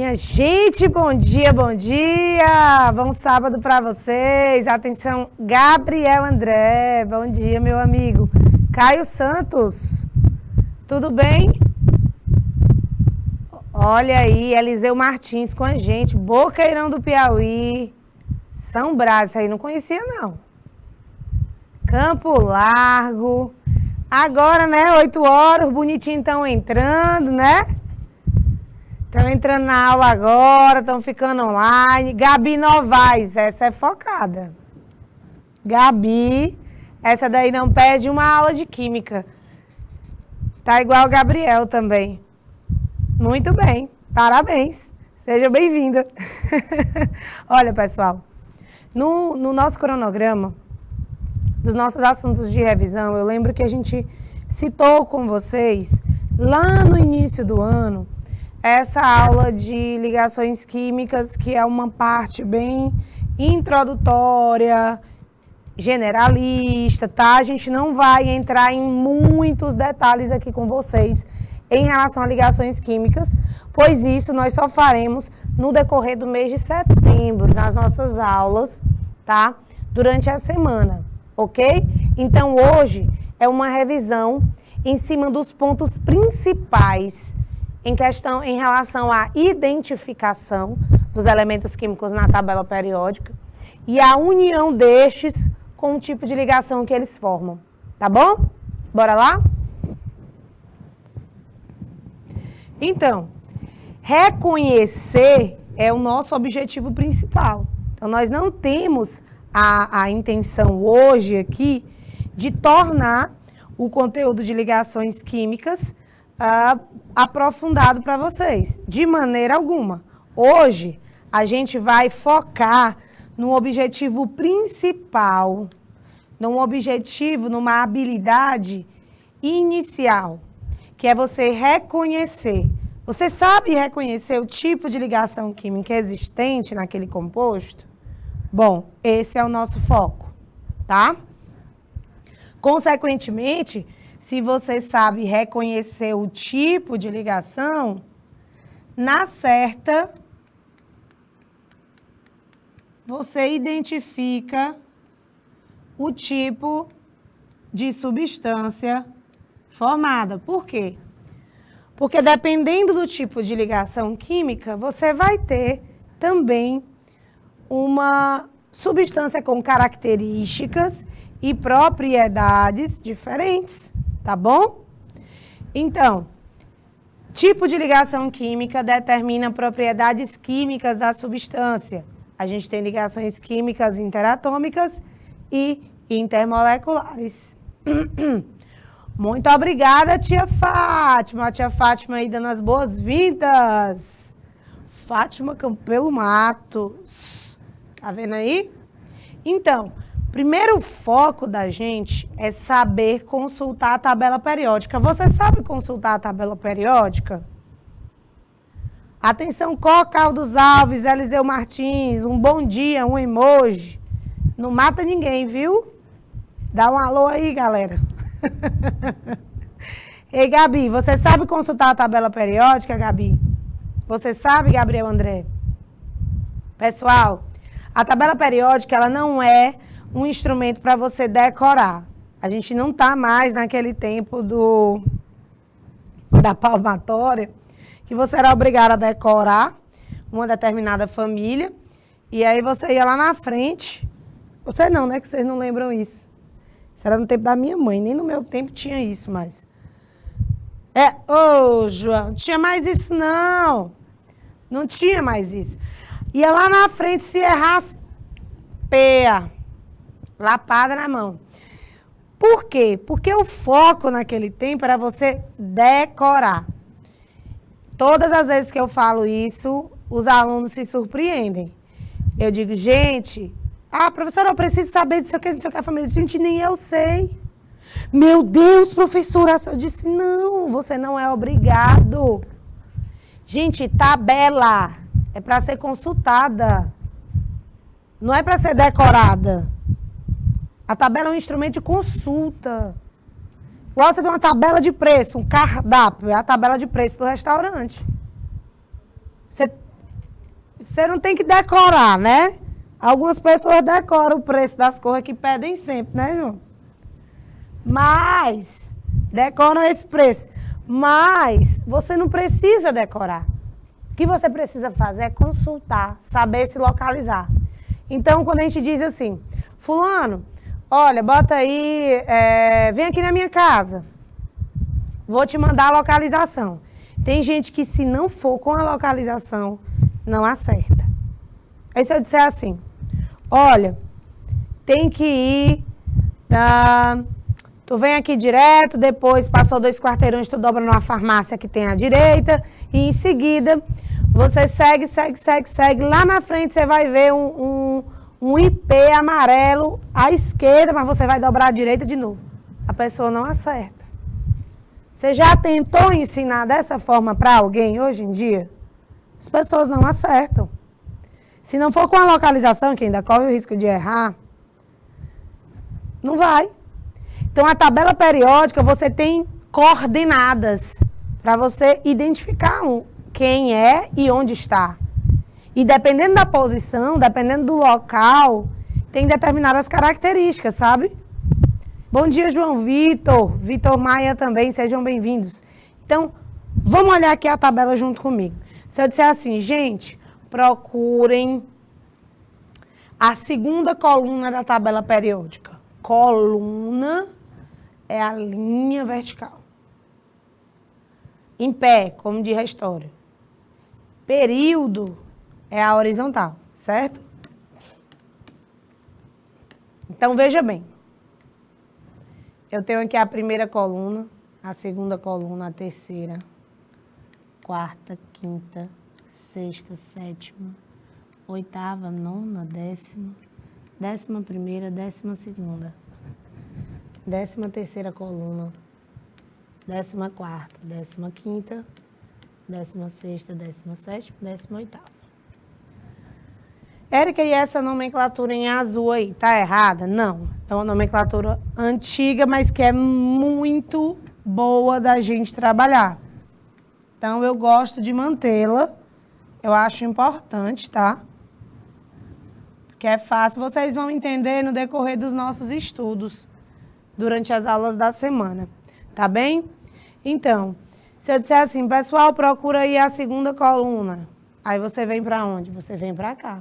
Minha gente, bom dia, bom dia! Bom sábado para vocês. Atenção, Gabriel André, bom dia, meu amigo. Caio Santos, tudo bem? Olha aí, Eliseu Martins com a gente, Boqueirão do Piauí, São Brás, isso aí não conhecia não. Campo Largo, agora, né, 8 horas, bonitinho estão entrando, né? Estão entrando na aula agora, estão ficando online. Gabi Novaes, essa é focada. Gabi, essa daí não perde uma aula de química. Tá igual o Gabriel também. Muito bem, parabéns. Seja bem-vinda. Olha, pessoal, no nosso cronograma, dos nossos assuntos de revisão, eu lembro que a gente citou com vocês, lá no início do ano, essa aula de ligações químicas, que é uma parte bem introdutória, generalista, tá? A gente não vai entrar em muitos detalhes aqui com vocês em relação a ligações químicas, pois isso nós só faremos no decorrer do mês de setembro, nas nossas aulas, tá? Durante a semana, ok? Então, hoje é uma revisão em cima dos pontos principais em relação à identificação dos elementos químicos na tabela periódica e a união destes com o tipo de ligação que eles formam, tá bom? Bora lá? Então, reconhecer é o nosso objetivo principal. Então, nós não temos a intenção hoje aqui de tornar o conteúdo de ligações químicas aprofundado para vocês, de maneira alguma. Hoje, a gente vai focar no objetivo principal, numa habilidade inicial, que é você reconhecer. Você sabe reconhecer o tipo de ligação química existente naquele composto? Bom, esse é o nosso foco, tá? Consequentemente, se você sabe reconhecer o tipo de ligação, na certa, você identifica o tipo de substância formada. Por quê? Porque dependendo do tipo de ligação química, você vai ter também uma substância com características e propriedades diferentes. Tá bom? Então, tipo de ligação química determina propriedades químicas da substância. A gente tem ligações químicas interatômicas e intermoleculares. Muito obrigada, tia Fátima. A tia Fátima aí dando as boas-vindas. Fátima Campelo Matos. Tá vendo aí? Então, primeiro foco da gente é saber consultar a tabela periódica. Você sabe consultar a tabela periódica? Atenção, Caldos Alves, Eliseu Martins, um bom dia, um emoji. Não mata ninguém, viu? Dá um alô aí, galera. Ei, Gabi, você sabe consultar a tabela periódica, Gabi? Você sabe, Gabriel André? Pessoal, a tabela periódica, ela não é um instrumento para você decorar. A gente não está mais naquele tempo da palmatória, que você era obrigado a decorar uma determinada família, e aí você ia lá na frente. Você não, né? Que vocês não lembram isso. Isso era no tempo da minha mãe, nem no meu tempo tinha isso mais. João, não tinha mais isso não. Não tinha mais isso. Ia lá na frente, se errasse, peia. Lapada na mão. Por quê? Porque o foco naquele tempo era você decorar. Todas as vezes que eu falo isso, os alunos se surpreendem. Eu digo, gente, professora, eu preciso saber disso aqui, a família. Gente, nem eu sei. Meu Deus, professora, eu disse, não, você não é obrigado. Gente, tabela é para ser consultada. Não é para ser decorada. A tabela é um instrumento de consulta. Igual você tem uma tabela de preço, um cardápio, é a tabela de preço do restaurante. você não tem que decorar, né? Algumas pessoas decoram o preço das cores que pedem sempre, né, João? Mas, decoram esse preço. Mas, você não precisa decorar. O que você precisa fazer é consultar, saber se localizar. Então, quando a gente diz assim, fulano, olha, bota aí, vem aqui na minha casa. Vou te mandar a localização. Tem gente que se não for com a localização, não acerta. Aí se eu disser assim, olha, tem que ir, tu vem aqui direto, depois passou 2 quarteirões, tu dobra numa farmácia que tem à direita, e em seguida você segue, lá na frente você vai ver um IP amarelo à esquerda, mas você vai dobrar à direita de novo. A pessoa não acerta. Você já tentou ensinar dessa forma para alguém hoje em dia? As pessoas não acertam. Se não for com a localização, que ainda corre o risco de errar, não vai. Então, a tabela periódica, você tem coordenadas para você identificar quem é e onde está. E dependendo da posição, dependendo do local, tem determinadas características, sabe? Bom dia, João Vitor. Vitor Maia também, sejam bem-vindos. Então, vamos olhar aqui a tabela junto comigo. Se eu disser assim, gente, procurem a segunda coluna da tabela periódica. Coluna é a linha vertical. Em pé, como diz a história. Período é a horizontal, certo? Então, veja bem. Eu tenho aqui a primeira coluna, a segunda coluna, a terceira, quarta, quinta, sexta, sétima, oitava, nona, décima, 11ª, 12ª, 13ª coluna, 14ª, 15ª, 16ª, 17ª, 18ª. Érica, e essa nomenclatura em azul aí, tá errada? Não. É uma nomenclatura antiga, mas que é muito boa da gente trabalhar. Então, eu gosto de mantê-la. Eu acho importante, tá? Porque é fácil. Vocês vão entender no decorrer dos nossos estudos, durante as aulas da semana. Tá bem? Então, se eu disser assim, pessoal, procura aí a segunda coluna. Aí você vem para onde? Você vem para cá.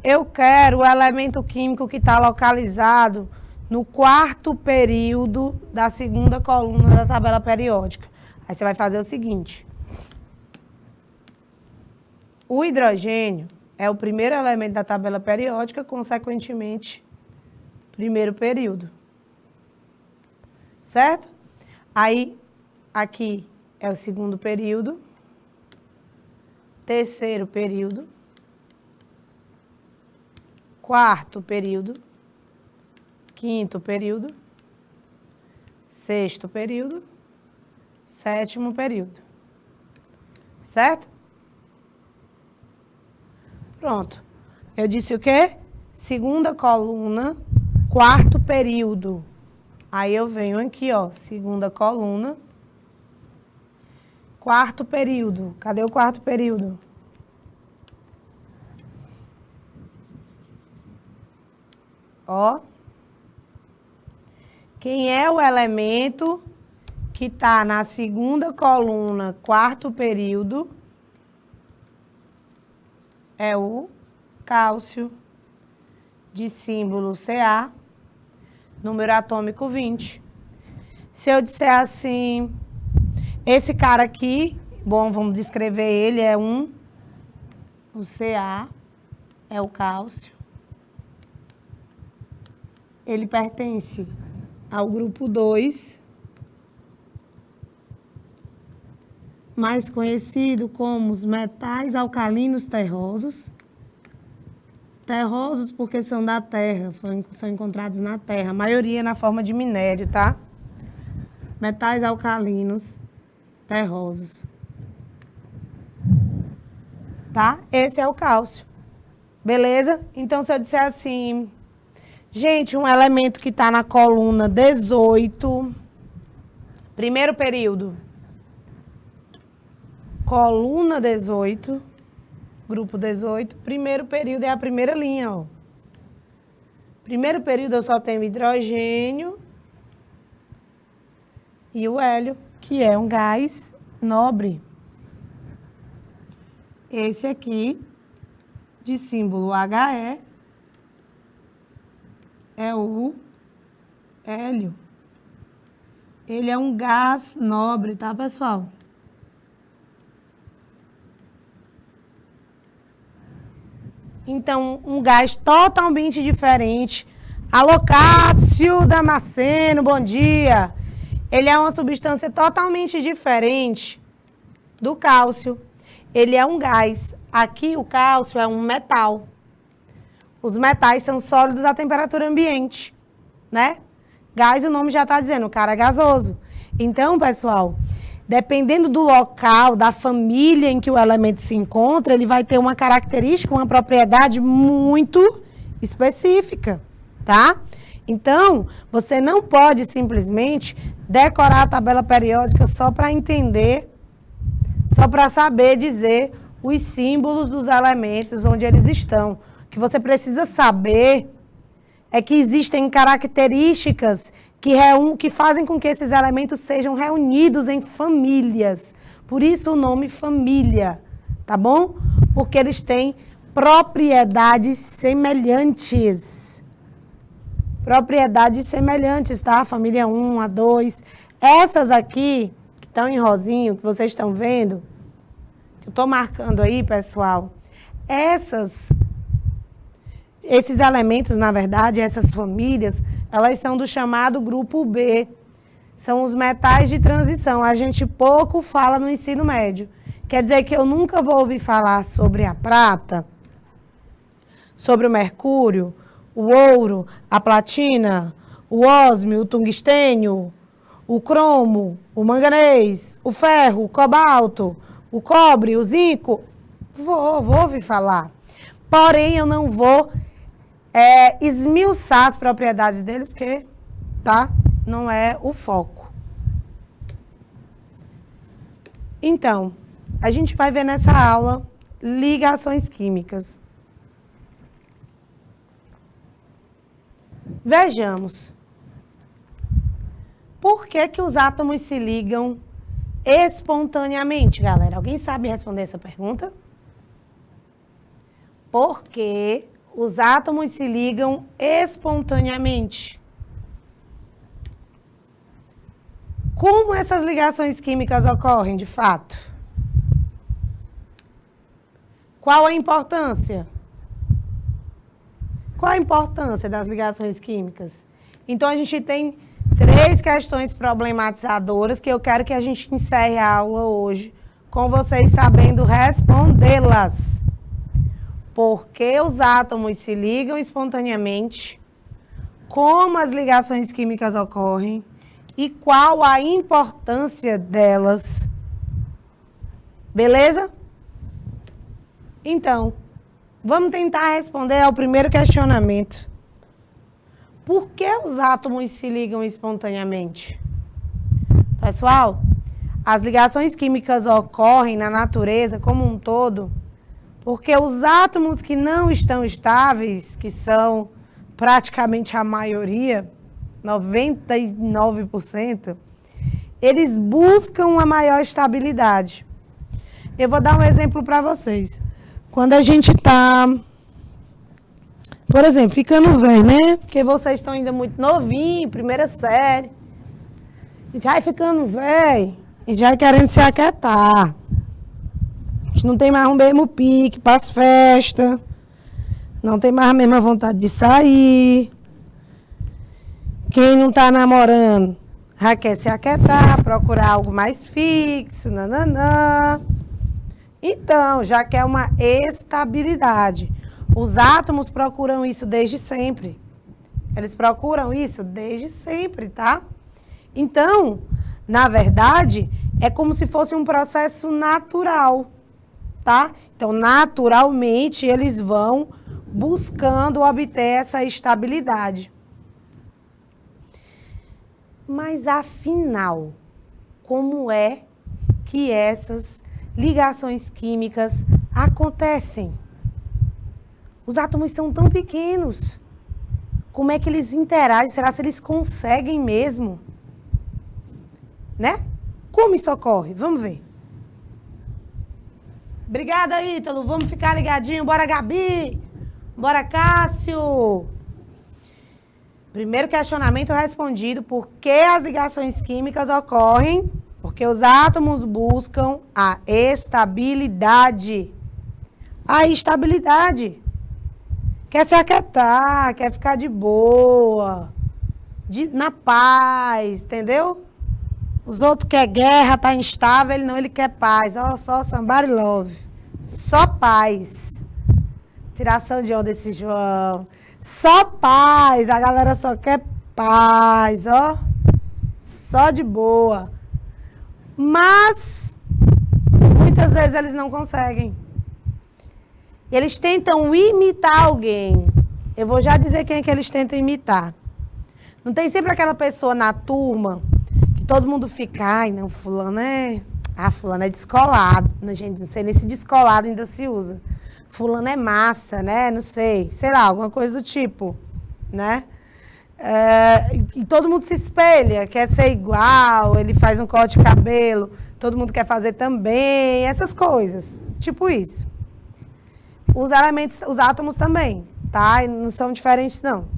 Eu quero o elemento químico que está localizado no 4º período da segunda coluna da tabela periódica. Aí você vai fazer o seguinte. O hidrogênio é o primeiro elemento da tabela periódica, consequentemente, primeiro período. Certo? Aí, aqui é o segundo período, terceiro período, 4º período, 5º período, 6º período, 7º período. Certo? Pronto. Eu disse o quê? Segunda coluna, 4º período. Aí eu venho aqui, ó, segunda coluna, 4º período. Cadê o 4º período? Ó. Quem é o elemento que está na segunda coluna, 4º período? É o cálcio, de símbolo Ca, número atômico 20. Se eu disser assim, esse cara aqui, bom, vamos descrever ele, é o Ca, é o cálcio. Ele pertence ao grupo 2, mais conhecido como os metais alcalinos terrosos. Terrosos porque são da terra, são encontrados na terra, a maioria na forma de minério, tá? Metais alcalinos terrosos. Tá? Esse é o cálcio. Beleza? Então, se eu disser assim, gente, um elemento que está na coluna 18, primeiro período, coluna 18, grupo 18, primeiro período é a primeira linha, ó. Primeiro período eu só tenho hidrogênio e o hélio, que é um gás nobre. Esse aqui, de símbolo HE, é o hélio. Ele é um gás nobre, tá, pessoal? Então, um gás totalmente diferente. Alô, Cássio Damasceno, bom dia. Ele é uma substância totalmente diferente do cálcio. Ele é um gás. Aqui, o cálcio é um metal. Os metais são sólidos à temperatura ambiente, né? Gás, o nome já está dizendo, o cara é gasoso. Então, pessoal, dependendo do local, da família em que o elemento se encontra, ele vai ter uma característica, uma propriedade muito específica, tá? Então, você não pode simplesmente decorar a tabela periódica só para entender, só para saber dizer os símbolos dos elementos onde eles estão. O que você precisa saber é que existem características que fazem com que esses elementos sejam reunidos em famílias. Por isso o nome família, tá bom? Porque eles têm propriedades semelhantes. Propriedades semelhantes, tá? Família 1, a 2. Essas aqui, que estão em rosinho, que vocês estão vendo, que eu estou marcando aí, pessoal, esses elementos, na verdade, essas famílias, elas são do chamado grupo B. São os metais de transição. A gente pouco fala no ensino médio. Quer dizer que eu nunca vou ouvir falar sobre a prata, sobre o mercúrio, o ouro, a platina, o ósmio, o tungstênio, o cromo, o manganês, o ferro, o cobalto, o cobre, o zinco. Vou ouvir falar. Porém, eu não vou esmiuçar as propriedades dele, porque, tá? Não é o foco. Então, a gente vai ver nessa aula ligações químicas. Vejamos. Por que que os átomos se ligam espontaneamente, galera? Alguém sabe responder essa pergunta? Porque os átomos se ligam espontaneamente. Como essas ligações químicas ocorrem, de fato? Qual a importância? Qual a importância das ligações químicas? Então, a gente tem 3 questões problematizadoras que eu quero que a gente encerre a aula hoje com vocês sabendo respondê-las. Por que os átomos se ligam espontaneamente? Como as ligações químicas ocorrem? E qual a importância delas? Beleza? Então, vamos tentar responder ao primeiro questionamento. Por que os átomos se ligam espontaneamente? Pessoal, as ligações químicas ocorrem na natureza como um todo porque os átomos que não estão estáveis, que são praticamente a maioria, 99%, eles buscam uma maior estabilidade. Eu vou dar um exemplo para vocês. Quando a gente está, por exemplo, ficando velho, né? Porque vocês estão ainda muito novinhos, primeira série. A gente vai ficando velho e já querendo se aquietar. A gente não tem mais o mesmo pique para as festas. Não tem mais a mesma vontade de sair. Quem não está namorando já quer se aquietar, procurar algo mais fixo, nananã. Então, já quer uma estabilidade. Os átomos procuram isso desde sempre. Eles procuram isso desde sempre, tá? Então, na verdade, é como se fosse um processo natural, tá? Então, naturalmente, eles vão buscando obter essa estabilidade. Mas, afinal, como é que essas ligações químicas acontecem. Os átomos são tão pequenos. Como é que eles interagem? Será que eles conseguem mesmo? Né? Como isso ocorre? Vamos ver. Obrigada, Ítalo. Vamos ficar ligadinho. Bora, Gabi. Bora, Cássio. Primeiro questionamento respondido. Por que as ligações químicas ocorrem? Porque os átomos buscam a estabilidade. A estabilidade. Quer se aquietar, quer ficar de boa, na paz, entendeu? Os outros querem guerra, tá instável, ele não, ele quer paz. Ó, só somebody love. Só paz. Tiração de onda esse João. Só paz, a galera só quer paz, ó. Só de boa. Mas, muitas vezes eles não conseguem. E eles tentam imitar alguém. Eu vou já dizer quem é que eles tentam imitar. Não tem sempre aquela pessoa na turma que todo mundo fica, ai, não, fulano é... Ah, fulano é descolado. Não, gente, não sei nem se descolado ainda se usa. Fulano é massa, né? Não sei. Sei lá, alguma coisa do tipo, né? E todo mundo se espelha, quer ser igual, ele faz um corte de cabelo, todo mundo quer fazer também, essas coisas. Tipo isso. Os elementos, os átomos também, tá? Não são diferentes, não.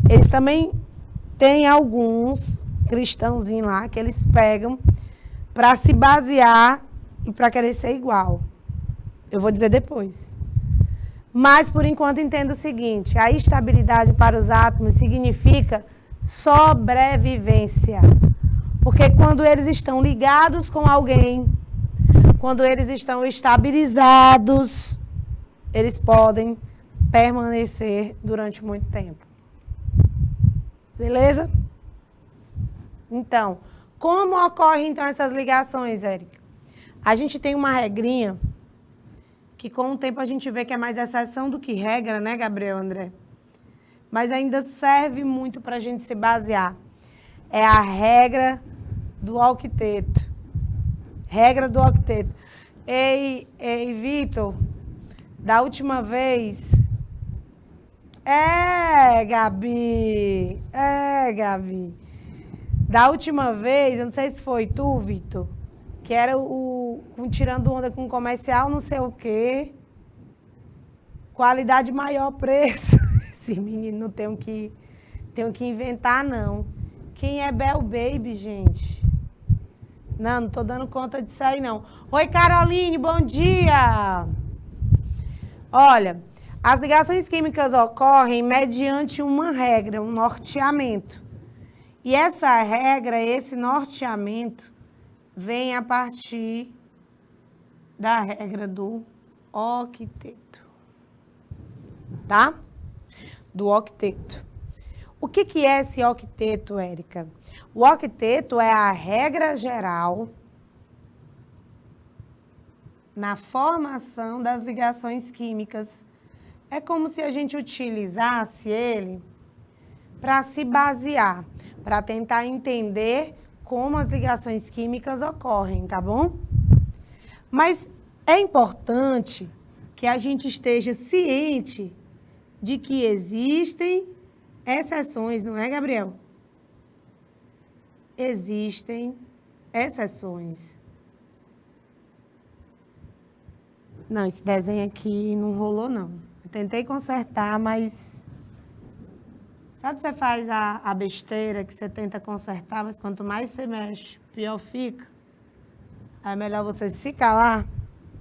Eles também têm alguns cristãozinhos lá que eles pegam para se basear e para querer ser igual. Eu vou dizer depois. Mas, por enquanto, entenda o seguinte. A estabilidade para os átomos significa sobrevivência. Porque quando eles estão ligados com alguém, quando eles estão estabilizados, eles podem permanecer durante muito tempo. Beleza? Então, como ocorrem então essas ligações, Érica? A gente tem uma regrinha que com o tempo a gente vê que é mais exceção do que regra, né, Gabriel, André? Mas ainda serve muito para a gente se basear. É a regra do octeto. Regra do octeto. Ei, Vitor, da última vez... Gabi. Da última vez, eu não sei se foi tu, Vitor, que era tirando onda com comercial, não sei o quê. Qualidade maior, preço. Esse menino não tenho que inventar, não. Quem é Bell Baby, gente? Não tô dando conta disso aí, não. Oi, Caroline, bom dia! Olha, as ligações químicas ocorrem mediante uma regra, um norteamento. E essa regra, esse norteamento, vem a partir da regra do octeto. Tá? Do octeto. O que é esse octeto, Érica? O octeto é a regra geral na formação das ligações químicas. É como se a gente utilizasse ele para se basear, para tentar entender como as ligações químicas ocorrem, tá bom? Mas é importante que a gente esteja ciente de que existem exceções, não é, Gabriel? Existem exceções. Não, esse desenho aqui não rolou, não. Eu tentei consertar, mas... Sabe que você faz a besteira que você tenta consertar, mas quanto mais você mexe, pior fica? É melhor você se calar?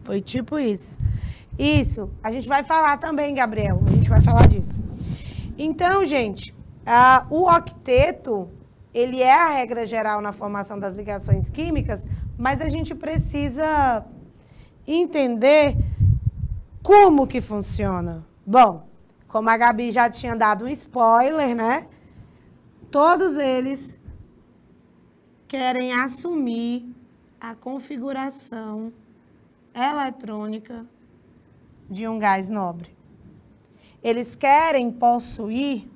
Foi tipo isso. Isso, a gente vai falar também, Gabriel. A gente vai falar disso. Então, gente, o octeto, ele é a regra geral na formação das ligações químicas, mas a gente precisa entender como que funciona. Bom, como a Gabi já tinha dado um spoiler, né? Todos eles querem assumir a configuração eletrônica de um gás nobre. Eles querem possuir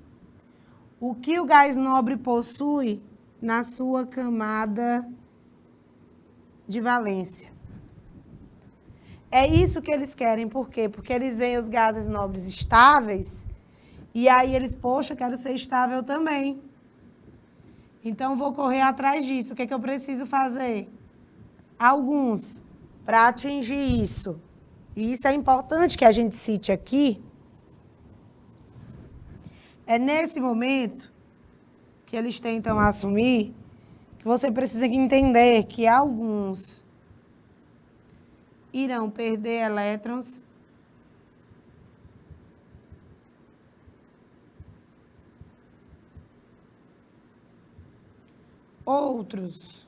o que o gás nobre possui na sua camada de valência. É isso que eles querem. Por quê? Porque eles veem os gases nobres estáveis e aí eles, poxa, eu quero ser estável também. Então, vou correr atrás disso. O que é que eu preciso fazer? Alguns, para atingir isso. E isso é importante que a gente cite aqui. É nesse momento que eles tentam assumir que você precisa entender que alguns irão perder elétrons outros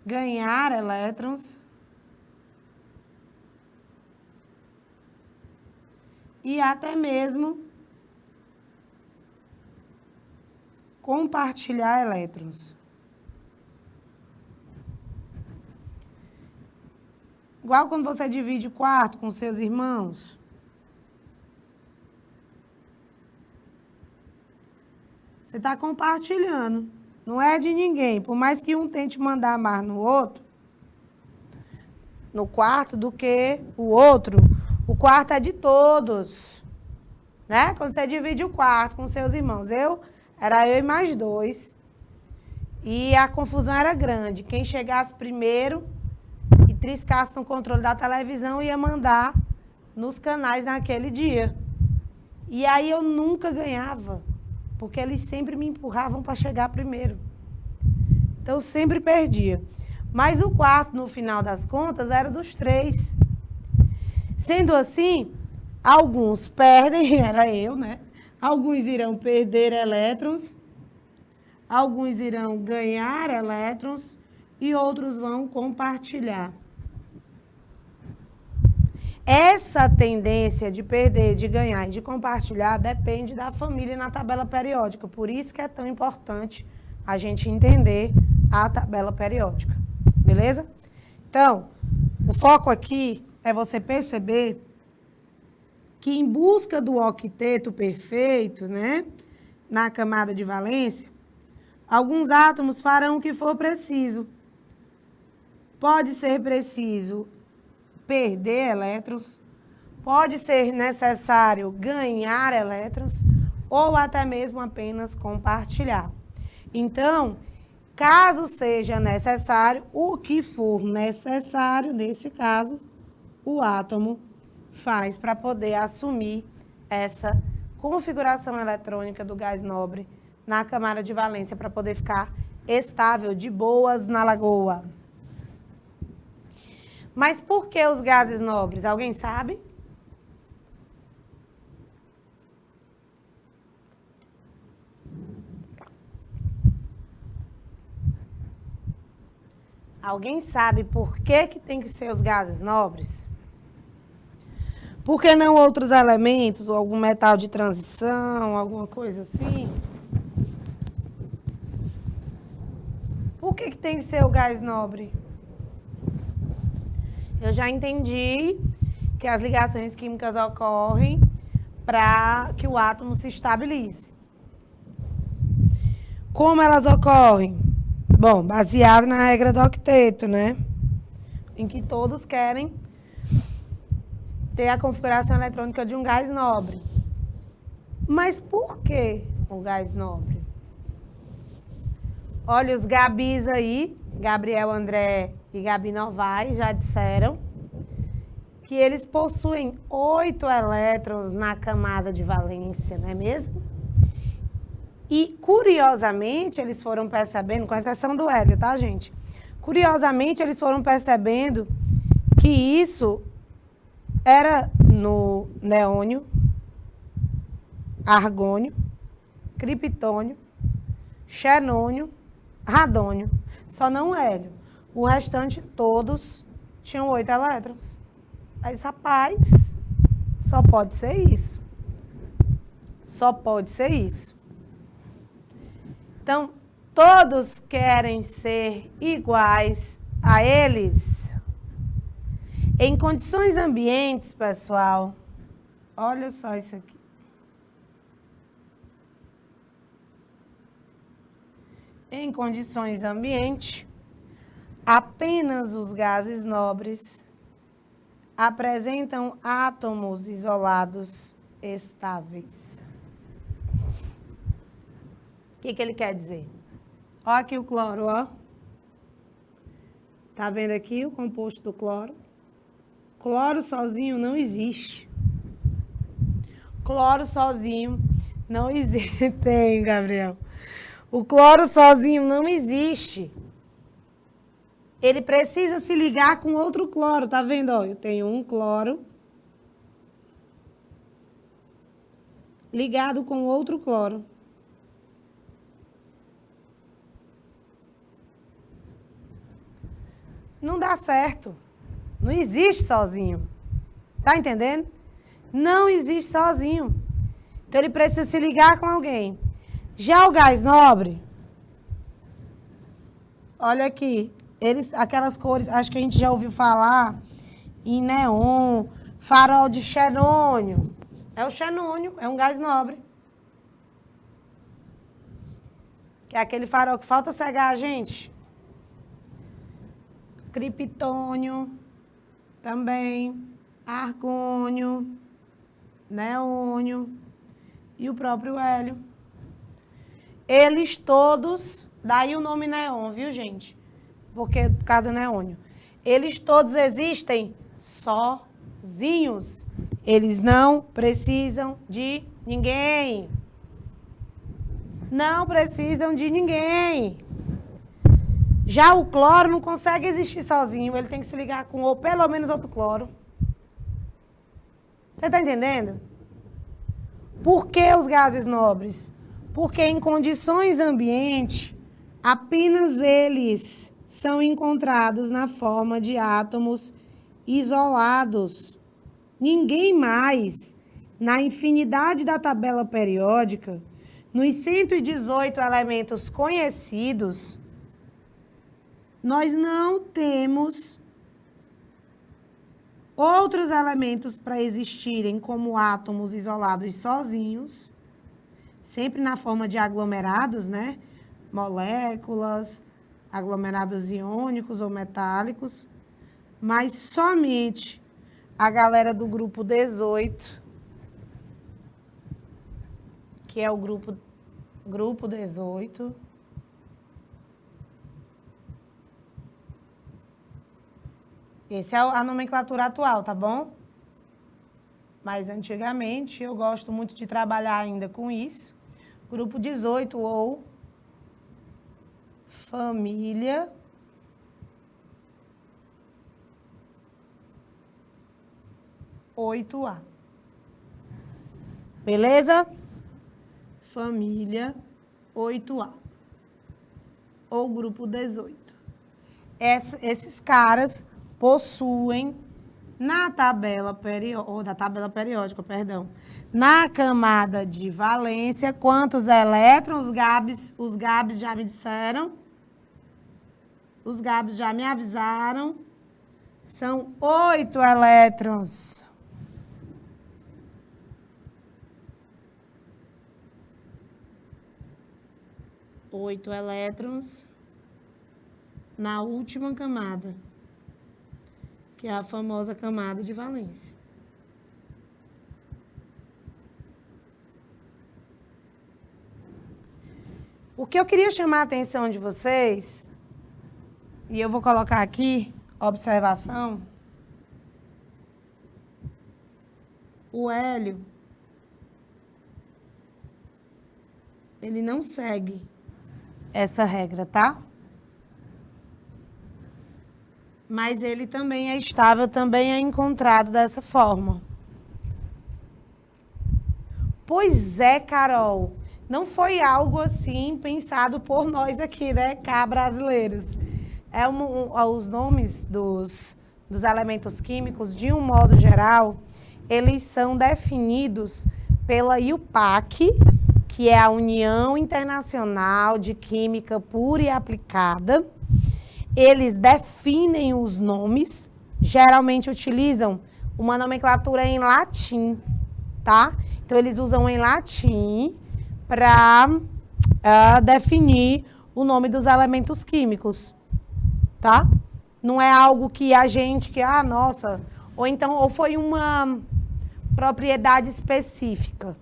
ganhar elétrons e até mesmo compartilhar elétrons. Igual quando você divide o quarto com seus irmãos. Você está compartilhando. Não é de ninguém. Por mais que um tente mandar mais no outro, no quarto, do que o outro, o quarto é de todos. Né? Quando você divide o quarto com seus irmãos. Era eu e mais 2. E a confusão era grande. Quem chegasse primeiro e triscasse no controle da televisão ia mandar nos canais naquele dia. E aí eu nunca ganhava, porque eles sempre me empurravam para chegar primeiro. Então eu sempre perdia. Mas o quarto, no final das contas, era dos 3. Sendo assim, alguns perdem, era eu, né? Alguns irão perder elétrons, alguns irão ganhar elétrons e outros vão compartilhar. Essa tendência de perder, de ganhar e de compartilhar depende da família na tabela periódica. Por isso que é tão importante a gente entender a tabela periódica. Beleza? Então, o foco aqui é você perceber que em busca do octeto perfeito, né, na camada de valência, alguns átomos farão o que for preciso. Pode ser preciso perder elétrons, pode ser necessário ganhar elétrons ou até mesmo apenas compartilhar. Então, caso seja necessário, o que for necessário, nesse caso, o átomo faz para poder assumir essa configuração eletrônica do gás nobre na camada de valência para poder ficar estável, de boas na lagoa. Mas por que os gases nobres? Alguém sabe? Alguém sabe por que tem que ser os gases nobres? Por que não outros elementos, ou algum metal de transição, alguma coisa assim? Por que tem que ser o gás nobre? Eu já entendi que as ligações químicas ocorrem para que o átomo se estabilize. Como elas ocorrem? Bom, baseado na regra do octeto, né? Em que todos querem ter a configuração eletrônica de um gás nobre. Mas por que o gás nobre? Olha, os Gabis aí, Gabriel André e Gabi Novaes, já disseram que eles possuem 8 elétrons na camada de valência, não é mesmo? E, curiosamente, eles foram percebendo, com exceção do hélio, tá, gente? Curiosamente, eles foram percebendo que isso era no neônio, argônio, criptônio, xenônio, radônio. Só não o hélio. O restante, todos, tinham 8 elétrons. Aí, rapaz, só pode ser isso. Só pode ser isso. Então, todos querem ser iguais a eles. Em condições ambientes, pessoal, olha só isso aqui. Em condições ambientes, apenas os gases nobres apresentam átomos isolados estáveis. O que ele quer dizer? Ó aqui o cloro, ó. Tá vendo aqui o composto do cloro? Cloro sozinho não existe. Cloro sozinho não existe. Tem, Gabriel. O cloro sozinho não existe. Ele precisa se ligar com outro cloro, tá vendo? Ó, eu tenho um cloro ligado com outro cloro. Não dá certo. Não existe sozinho. Tá entendendo? Não existe sozinho. Então, ele precisa se ligar com alguém. Já o gás nobre, olha aqui. Aquelas cores, acho que a gente já ouviu falar em neon, farol de xenônio. É o xenônio, é um gás nobre. Que é aquele farol que falta cegar a gente. Criptônio, também, argônio, neônio e o próprio hélio. Eles todos, daí o nome neon, viu, gente? Porque por causa do neônio. Eles todos existem sozinhos. Eles não precisam de ninguém. Não precisam de ninguém. Já o cloro não consegue existir sozinho. Ele tem que se ligar com ou pelo menos outro cloro. Você está entendendo? Por que os gases nobres? Porque em condições ambiente, apenas eles são encontrados na forma de átomos isolados. Ninguém mais, na infinidade da tabela periódica, nos 118 elementos conhecidos, nós não temos outros elementos para existirem como átomos isolados sozinhos, sempre na forma de aglomerados, né? Moléculas, aglomerados iônicos ou metálicos, mas somente a galera do grupo 18, que é o grupo 18, essa é a nomenclatura atual, tá bom? Mas antigamente, eu gosto muito de trabalhar ainda com isso. Grupo 18 ou família (8A). Beleza? Família 8A. Ou grupo 18. Esses caras possuem na tabela periódica, na camada de valência, quantos elétrons? Os GABs já me disseram. Os GABs já me avisaram. São 8 elétrons. Oito elétrons na última camada, que é a famosa camada de valência. O que eu queria chamar a atenção de vocês, e eu vou colocar aqui, observação, o hélio, ele não segue essa regra, tá? Mas ele também é estável, também é encontrado dessa forma. Pois é, Carol, não foi algo assim pensado por nós aqui, né, cá brasileiros. Os nomes dos elementos químicos, de um modo geral, eles são definidos pela IUPAC, que é a União Internacional de Química Pura e Aplicada. Eles definem os nomes, geralmente utilizam uma nomenclatura em latim, tá? Então, eles usam em latim para definir o nome dos elementos químicos, tá? Não é algo que a gente, nossa, Ou então, ou foi uma propriedade específica?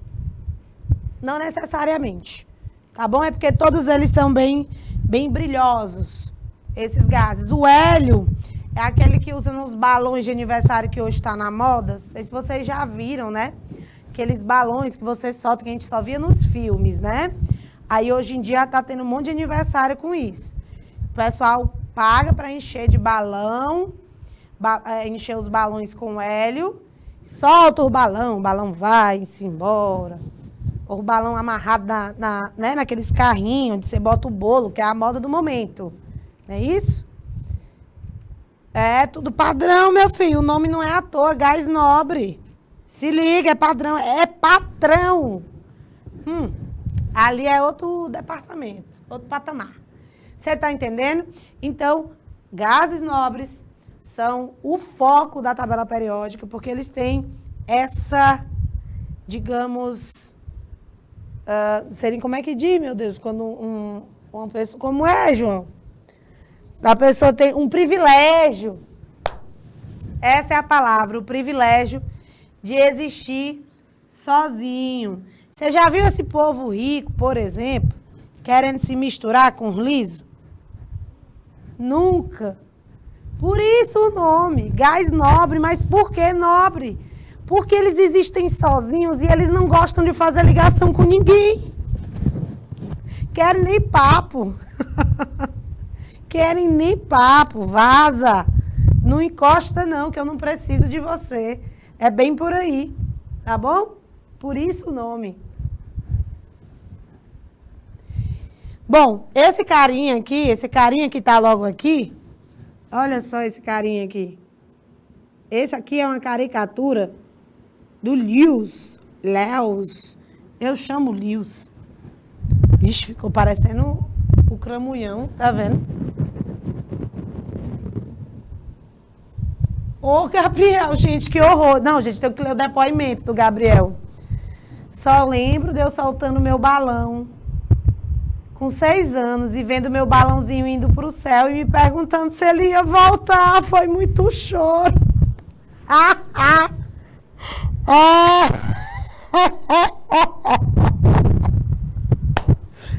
Não necessariamente, tá bom? É porque todos eles são bem brilhosos, esses gases. O hélio é aquele que usa nos balões de aniversário que hoje está na moda. Não sei se vocês já viram, né? Aqueles balões que você solta, que a gente só via nos filmes, né? Aí hoje em dia tá tendo um monte de aniversário com isso. O pessoal paga para encher de balão, encher os balões com hélio, solta o balão vai-se embora. O balão amarrado né, naqueles carrinhos onde você bota o bolo, que é a moda do momento. Não é isso? É tudo padrão, meu filho. O nome não é à toa, gás nobre. Se liga, é padrão. É patrão. Ali é outro departamento, outro patamar. Você está entendendo? Então, gases nobres são o foco da tabela periódica, porque eles têm essa, digamos, serem, como é que diz, meu Deus, quando uma pessoa, como é, João? A pessoa tem um privilégio. Essa é a palavra, o privilégio de existir sozinho. Você já viu esse povo rico, por exemplo, querendo se misturar com os lisos? Nunca. Por isso o nome, gás nobre. Mas por que nobre? Porque eles existem sozinhos e eles não gostam de fazer ligação com ninguém. Querem nem papo. Querem nem papo. Vaza. Não encosta não, que eu não preciso de você. É bem por aí. Tá bom? Por isso o nome. Bom, esse carinha que tá logo aqui, olha só esse carinha aqui. Esse aqui é uma caricatura do Lewis. Eu chamo Lewis. Ixi, ficou parecendo o Cramulhão, tá vendo? Ô, Gabriel, gente, que horror. Não, gente, tem que ler o depoimento do Gabriel. Só lembro de eu soltando meu balão com 6 anos e vendo meu balãozinho indo pro céu e me perguntando se ele ia voltar. Foi muito choro.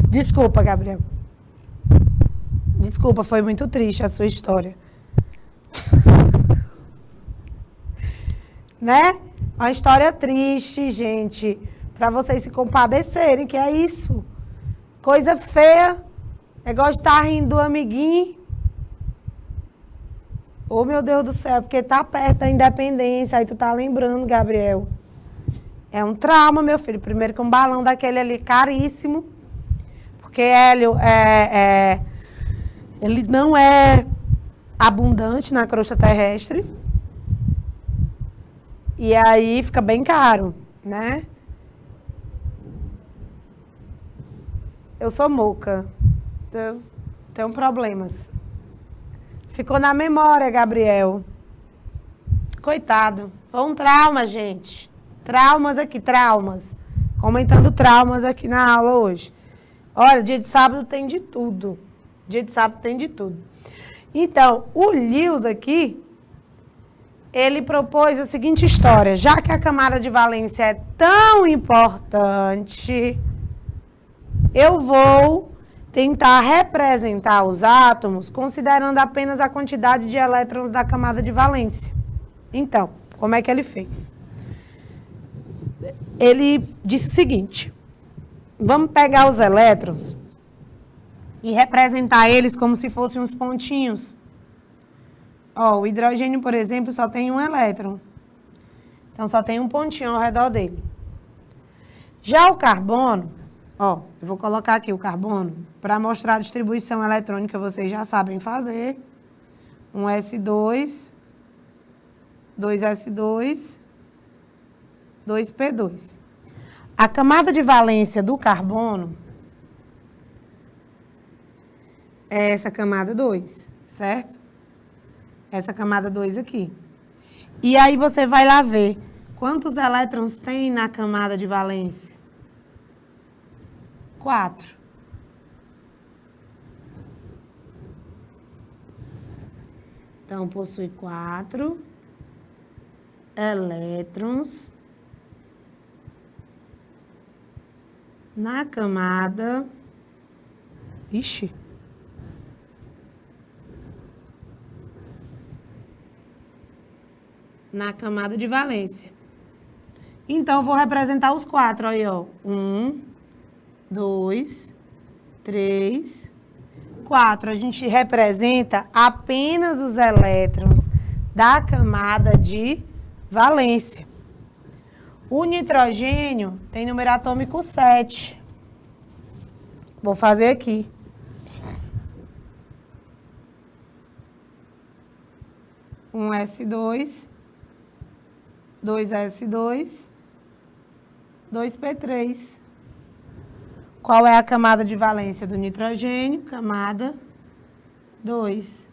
Desculpa, Gabriel. Desculpa, foi muito triste a sua história. Né? Uma história triste, gente, para vocês se compadecerem, que é isso. Coisa feia. Negócio de estar rindo do amiguinho. Oh, meu Deus do céu, porque tá perto da independência, aí tu tá lembrando, Gabriel. É um trauma, meu filho. Primeiro que um balão daquele ali caríssimo, porque hélio ele não é abundante na crosta terrestre. E aí fica bem caro, né? Eu sou moca. Então, tenho problemas. Ficou na memória, Gabriel. Coitado. Foi um trauma, gente. Traumas aqui, traumas. Comentando traumas aqui na aula hoje. Olha, dia de sábado tem de tudo. Dia de sábado tem de tudo. Então, o Lewis aqui, ele propôs a seguinte história. Já que a camada de valência é tão importante, eu vou tentar representar os átomos considerando apenas a quantidade de elétrons da camada de valência. Então, como é que ele fez? Ele disse o seguinte: vamos pegar os elétrons e representar eles como se fossem uns pontinhos. Ó, o hidrogênio, por exemplo, só tem um elétron. Então, só tem um pontinho ao redor dele. Já o carbono, ó, eu vou colocar aqui o carbono para mostrar a distribuição eletrônica, vocês já sabem fazer. Um S2, 2S2, 2P2. A camada de valência do carbono é essa camada 2, certo? Essa camada 2 aqui. E aí você vai lá ver quantos elétrons tem na camada de valência. 4. Então, possui 4 elétrons na camada. Ixi. Na camada de valência. Então, eu vou representar os 4 aí, ó. 1, 2, 3, 4. A gente representa apenas os elétrons da camada de valência. O nitrogênio tem número atômico 7. Vou fazer aqui. Um S2, 2S2, 2P3. Qual é a camada de valência do nitrogênio? Camada 2.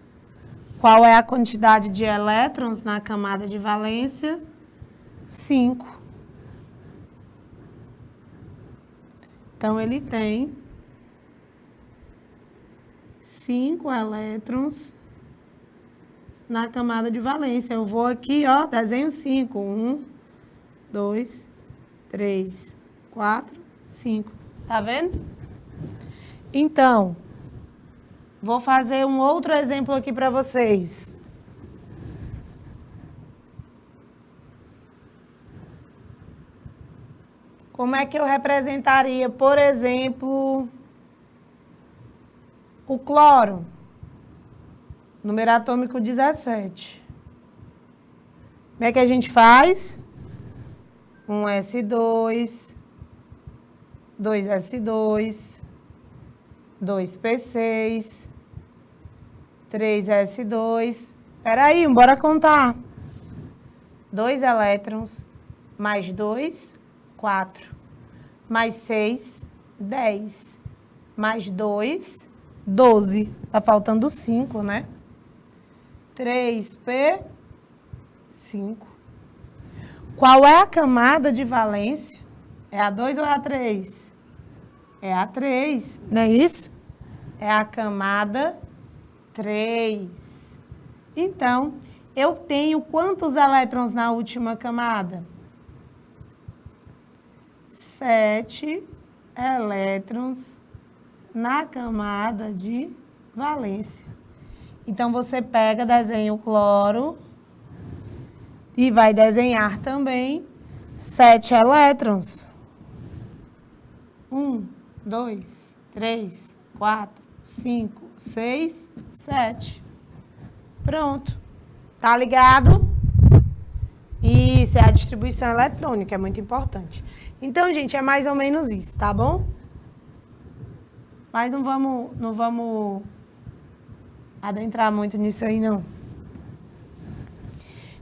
Qual é a quantidade de elétrons na camada de valência? 5. Então, ele tem 5 elétrons na camada de valência. Eu vou aqui, ó, desenho 5. 1, 2, 3, 4, 5. Tá vendo? Então, vou fazer um outro exemplo aqui para vocês. Como é que eu representaria, por exemplo, o cloro? Número atômico 17. Como é que a gente faz? Um S2, 2S2, 2P6, 3S2. Espera aí, bora contar. 2 elétrons, mais 2, 4. Mais 6, 10. Mais 2, 12. Tá faltando 5, né? 3P, 5. Qual é a camada de valência? É a 2 ou é a 3? É a 3, não é isso? É a camada 3. Então, eu tenho quantos elétrons na última camada? 7 elétrons na camada de valência. Então, você pega, desenha o cloro e vai desenhar também 7 elétrons. 1, 2, 3, 4, 5, 6, 7. Pronto. Tá ligado? Isso, é a distribuição eletrônica, é muito importante. Então, gente, é mais ou menos isso, tá bom? Mas não vamos adentrar muito nisso aí, não.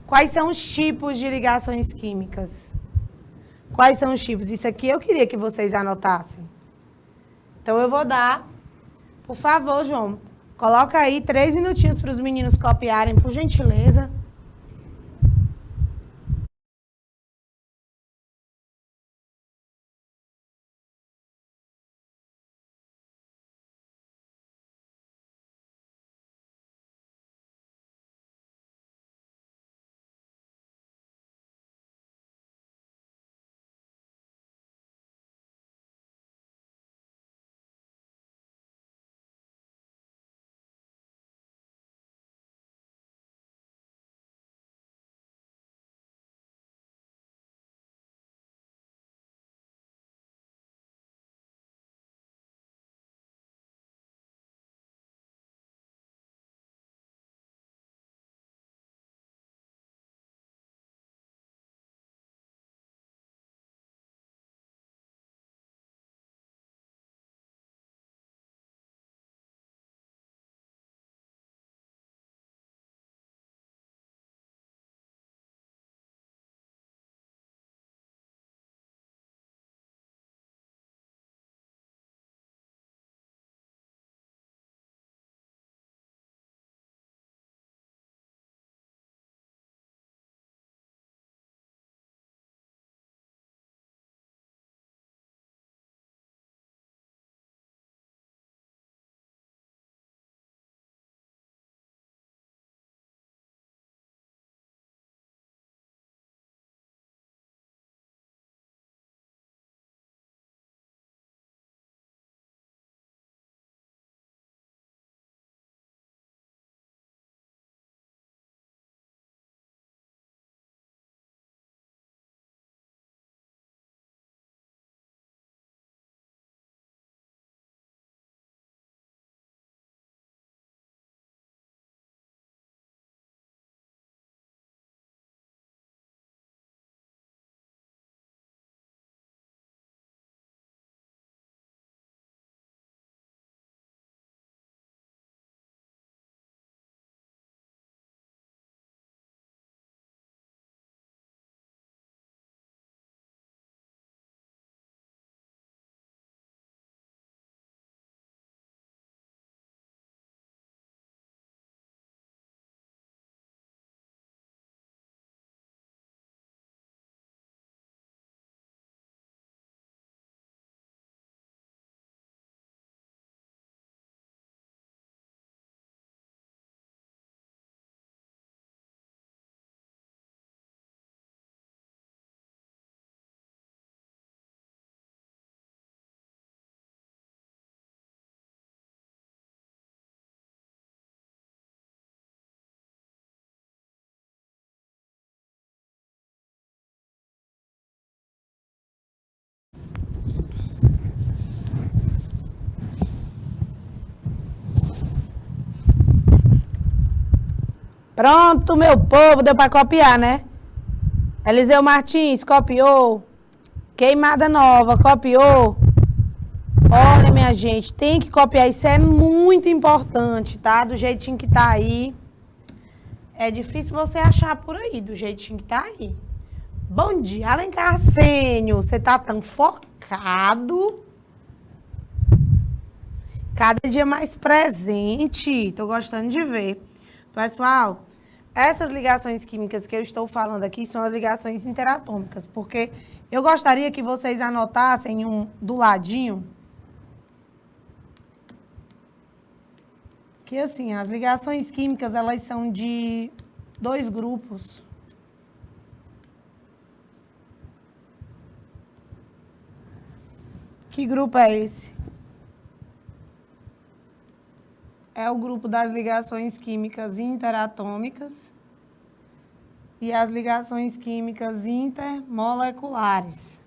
Quais são os tipos de ligações químicas? Quais são os tipos? Isso aqui eu queria que vocês anotassem. Então, eu vou dar, por favor, João, coloca aí 3 minutinhos para os meninos copiarem, por gentileza. Pronto, meu povo, deu para copiar, né? Eliseu Martins, copiou. Queimada Nova, copiou. Olha, minha gente, tem que copiar. Isso é muito importante, tá? Do jeitinho que tá aí. É difícil você achar por aí, do jeitinho que tá aí. Bom dia, Alencar Sênio. Você tá tão focado. Cada dia mais presente. Tô gostando de ver. Pessoal, essas ligações químicas que eu estou falando aqui são as ligações interatômicas, porque eu gostaria que vocês anotassem do ladinho que, assim, as ligações químicas, elas são de 2 grupos. Que grupo é esse? É o grupo das ligações químicas interatômicas e as ligações químicas intermoleculares.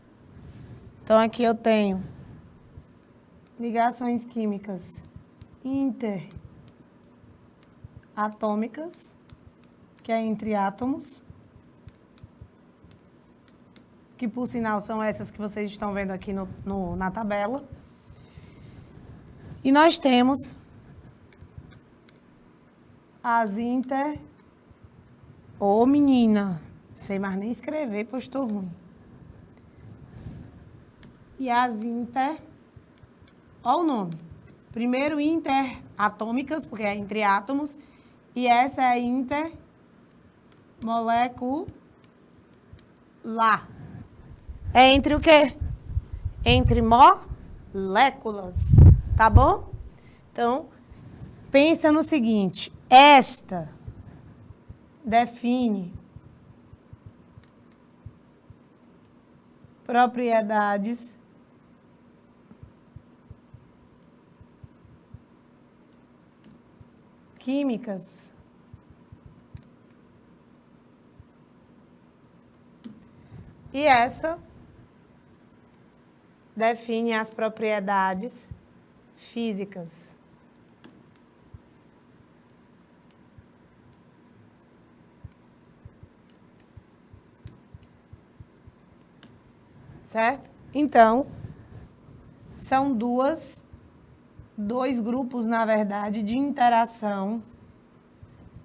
Então, aqui eu tenho ligações químicas interatômicas, que é entre átomos, que, por sinal, são essas que vocês estão vendo aqui na tabela. E nós temos as Ô, menina, sei mais nem escrever, pois estou ruim. E as Ó o nome. Primeiro, interatômicas, porque é entre átomos. E essa é intermolecular. É entre o quê? Entre moléculas. Tá bom? Então, pensa no seguinte. Esta define propriedades químicas e essa define as propriedades físicas. Certo? Então, são dois grupos, na verdade, de interação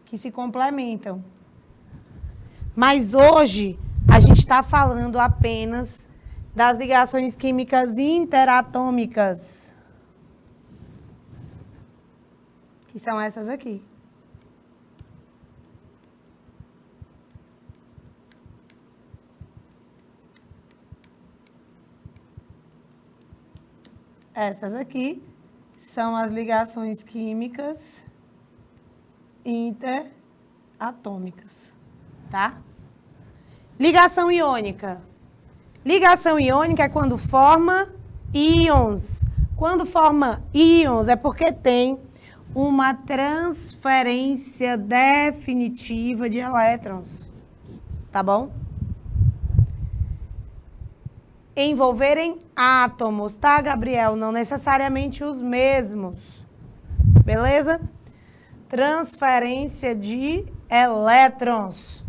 que se complementam. Mas hoje, a gente está falando apenas das ligações químicas interatômicas, que são essas aqui. Essas aqui são as ligações químicas interatômicas, tá? Ligação iônica. Ligação iônica é quando forma íons. Quando forma íons é porque tem uma transferência definitiva de elétrons, tá bom? Envolverem átomos, tá, Gabriel? Não necessariamente os mesmos. Beleza? Transferência de elétrons.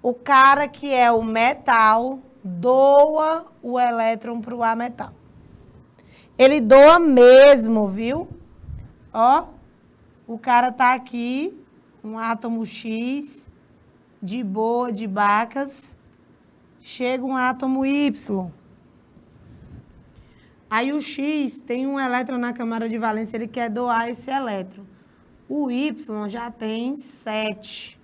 O cara que é o metal doa o elétron para o ametal. Ele doa mesmo, viu? Ó, o cara tá aqui, um átomo X, de boa, de Bacas. Chega um átomo Y. Aí o X tem um elétron na camada de valência, ele quer doar esse elétron. O Y já tem 7.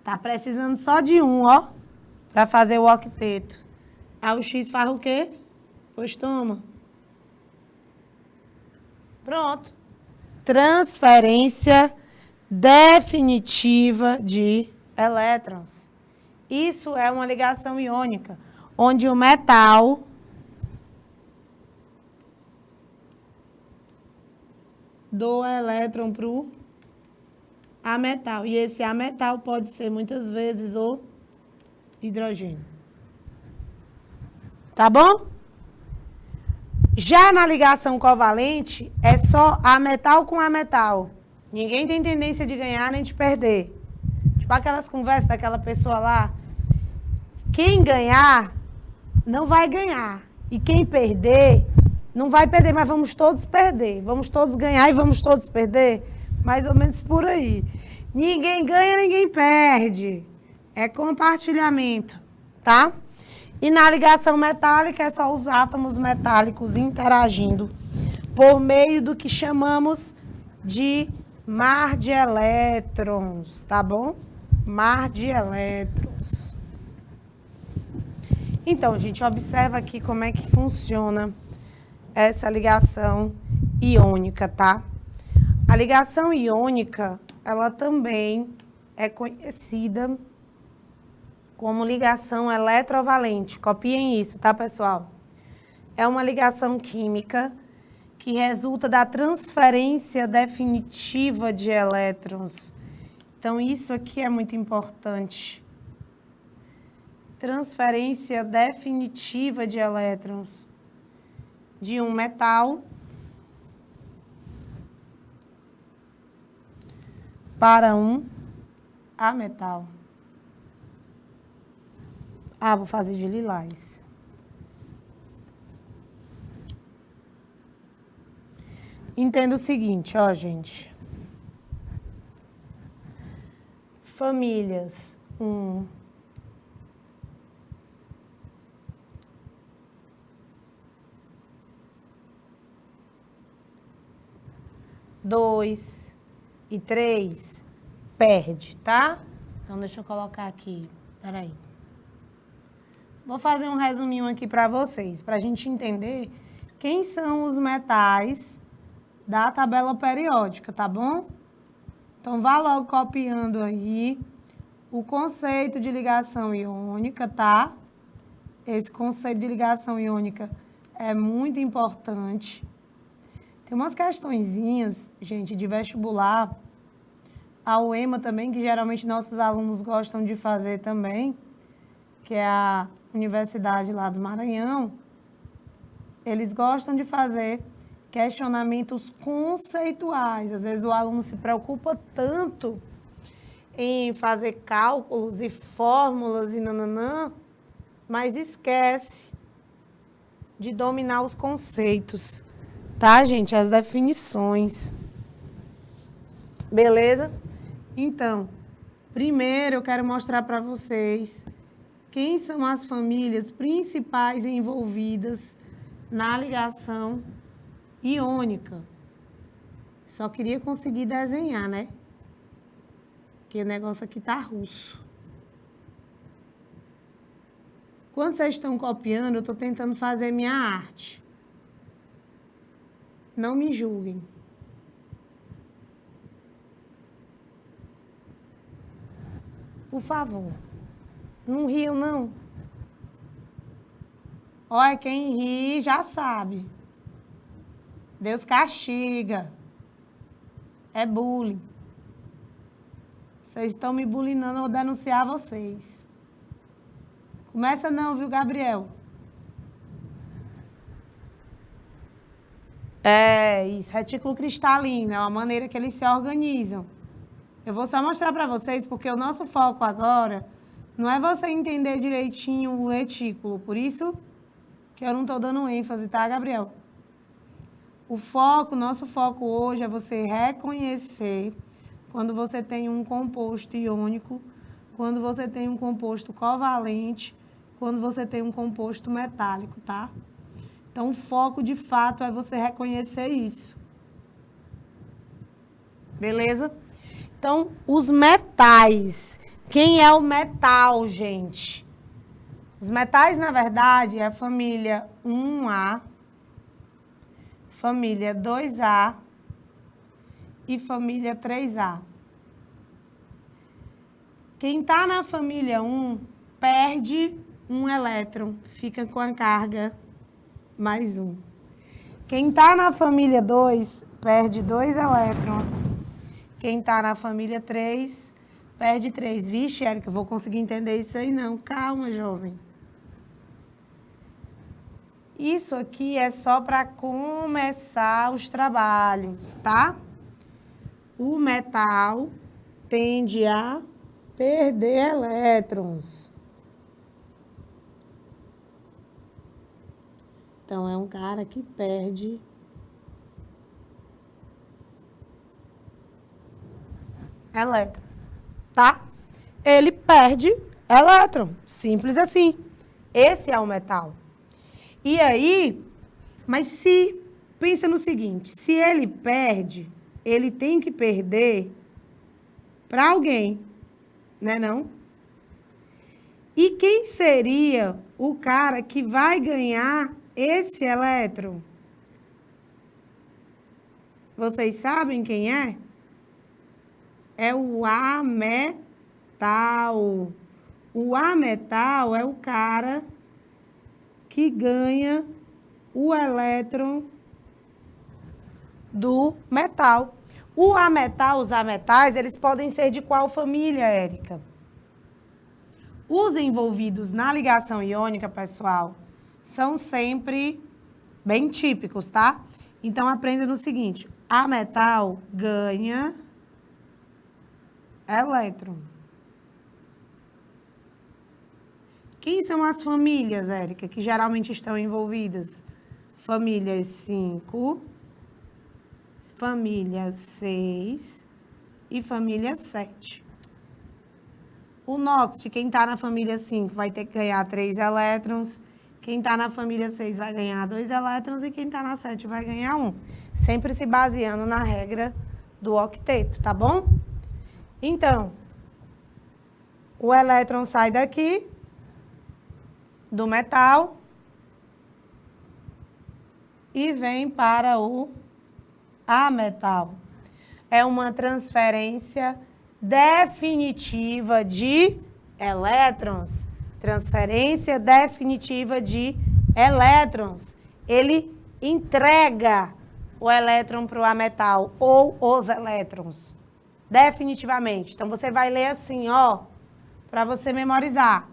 Tá precisando só de um, ó, para fazer o octeto. Aí o X faz o quê? Pois toma. Pronto. Transferência definitiva de elétrons. Isso é uma ligação iônica, onde o metal doa elétron para o ametal. E esse ametal pode ser, muitas vezes, o hidrogênio. Tá bom? Já na ligação covalente, é só a metal com a metal. Ninguém tem tendência de ganhar nem de perder. Tipo aquelas conversas daquela pessoa lá. Quem ganhar, não vai ganhar. E quem perder, não vai perder, mas vamos todos perder. Vamos todos ganhar e vamos todos perder. Mais ou menos por aí. Ninguém ganha, ninguém perde. É compartilhamento, tá? E na ligação metálica é só os átomos metálicos interagindo por meio do que chamamos de mar de elétrons, tá bom? Mar de elétrons. Então, gente, observa aqui como é que funciona essa ligação iônica, tá? A ligação iônica, ela também é conhecida como ligação eletrovalente. Copiem isso, tá, pessoal? É uma ligação química que resulta da transferência definitiva de elétrons. Então, isso aqui é muito importante. Transferência definitiva de elétrons de um metal para um ametal. Ah, vou fazer de lilás. Entenda o seguinte, ó, gente. Famílias 1, 2 e 3 perde, tá? Então, deixa eu colocar aqui. Peraí. Vou fazer um resuminho aqui para vocês, para a gente entender quem são os metais da tabela periódica, tá bom? Então, vá logo copiando aí o conceito de ligação iônica, tá? Esse conceito de ligação iônica é muito importante. Tem umas questõezinhas, gente, de vestibular, a UEMA também, que geralmente nossos alunos gostam de fazer também, que é a Universidade lá do Maranhão. Eles gostam de fazer questionamentos conceituais. Às vezes o aluno se preocupa tanto em fazer cálculos e fórmulas e nananã, mas esquece de dominar os conceitos, tá, gente? As definições. Beleza? Então, primeiro eu quero mostrar para vocês quem são as famílias principais envolvidas na ligação iônica. Só queria conseguir desenhar, né? Porque o negócio aqui tá russo. Quando vocês estão copiando, eu estou tentando fazer minha arte. Não me julguem. Por favor. Não riam, não. Olha, quem ri já sabe. Deus castiga. É bullying. Vocês estão me bullyingando, eu vou denunciar vocês. Começa não, viu, Gabriel? É isso, retículo cristalino, é uma maneira que eles se organizam. Eu vou só mostrar para vocês, porque o nosso foco agora não é você entender direitinho o retículo, por isso que eu não estou dando ênfase, tá, Gabriel? Nosso foco hoje é você reconhecer quando você tem um composto iônico, quando você tem um composto covalente, quando você tem um composto metálico, tá? Então, o foco, de fato, é você reconhecer isso. Beleza? Então, os metais. Quem é o metal, gente? Os metais, na verdade, é a família 1A, família 2A e família 3A. Quem está na família 1 perde um elétron, fica com a carga mais 1. Quem está na família 2 perde 2 elétrons. Quem está na família 3 perde 3. Vixe, Érica, eu vou conseguir entender isso aí não. Calma, jovem. Isso aqui é só para começar os trabalhos, tá? O metal tende a perder elétrons. Então, é um cara que perde elétron, tá? Ele perde elétron, simples assim. Esse é o metal. E aí, mas se, pensa no seguinte, se ele perde, ele tem que perder para alguém, né não? E quem seria o cara que vai ganhar esse elétron? Vocês sabem quem é? É o ametal. O ametal é o cara que ganha o elétron do metal. O ametal, os ametais, eles podem ser de qual família, Érica? Os envolvidos na ligação iônica, pessoal, são sempre bem típicos, tá? Então, aprenda no seguinte, ametal ganha elétron. Quem são as famílias, Érica, que geralmente estão envolvidas? Famílias 5, família 6 e família 7. O NOx, quem está na família 5 vai ter que ganhar 3 elétrons, quem está na família 6 vai ganhar 2 elétrons e quem está na 7 vai ganhar 1. Sempre se baseando na regra do octeto, tá bom? Então, o elétron sai daqui, do metal, e vem para o ametal. É uma transferência definitiva de elétrons. Transferência definitiva de elétrons. Ele entrega o elétron para o ametal, ou os elétrons, definitivamente. Então, você vai ler assim, ó, para você memorizar.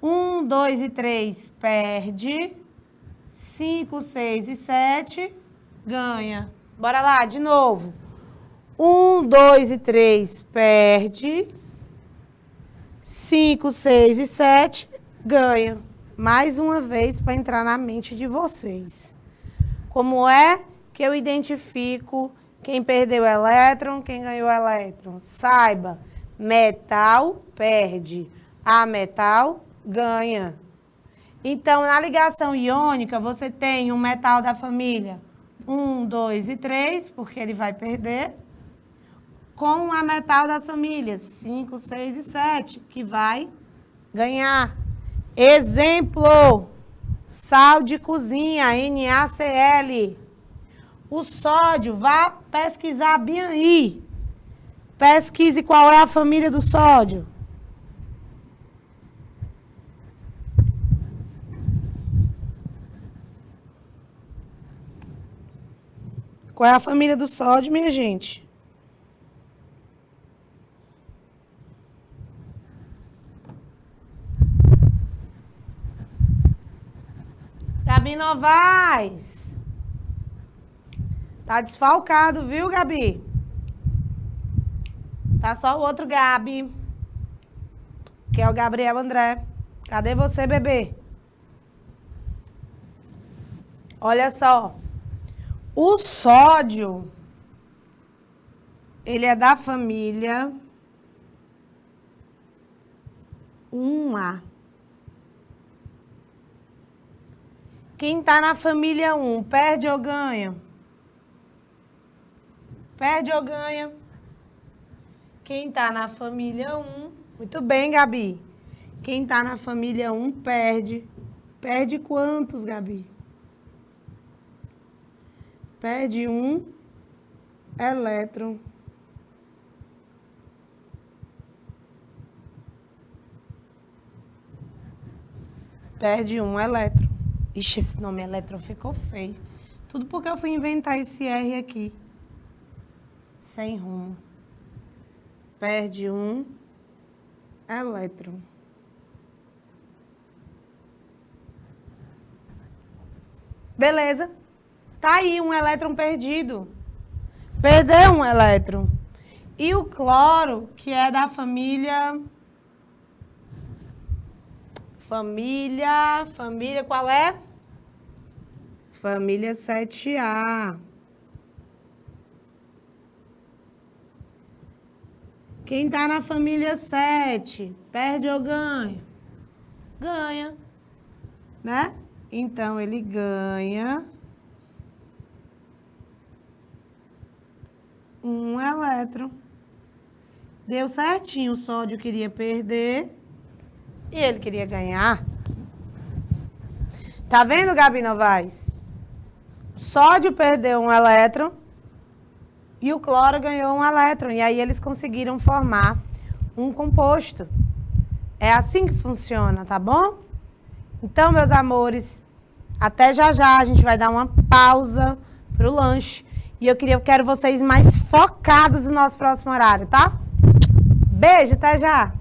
1, 2 e 3 perde, 5, 6 e 7 ganha. Bora lá, de novo. 1, 2 e 3 perde, 5, 6 e 7 ganha. Mais uma vez para entrar na mente de vocês. Como é que eu identifico quem perdeu o elétron, quem ganhou o elétron? Saiba, metal perde, ametal ganha. Então, na ligação iônica, você tem um metal da família 1, 2 e 3, porque ele vai perder, com a metal das famílias 5, 6 e 7, que vai ganhar. Exemplo, sal de cozinha, NaCl. O sódio, vá pesquisar bem aí. Pesquise qual é a família do sódio. Qual é a família do sódio, minha gente? Gabi Novaes. Tá desfalcado, viu, Gabi? Tá só o outro Gabi, que é o Gabriel André. Cadê você, bebê? Olha só. O sódio, ele é da família 1A. Quem está na família 1, perde ou ganha? Perde ou ganha? Quem está na família 1, muito bem, Gabi. Quem está na família 1 perde. Perde quantos, Gabi? Perde um elétron. Perde um elétron. Ixi, esse nome elétron ficou feio. Tudo porque eu fui inventar esse R aqui. Sem rumo. Perde um elétron. Beleza. Tá aí um elétron perdido. Perdeu um elétron. E o cloro, que é da família... Família qual é? Família 7A. Quem tá na família 7, perde ou ganha? Ganha. Né? Então, ele ganha um elétron. Deu certinho, o sódio queria perder e ele queria ganhar. Tá vendo, Gabi Novaes? O sódio perdeu um elétron e o cloro ganhou um elétron. E aí eles conseguiram formar um composto. É assim que funciona, tá bom? Então, meus amores, até já já. A gente vai dar uma pausa pro lanche. E eu quero vocês mais focados no nosso próximo horário, tá? Beijo, até já!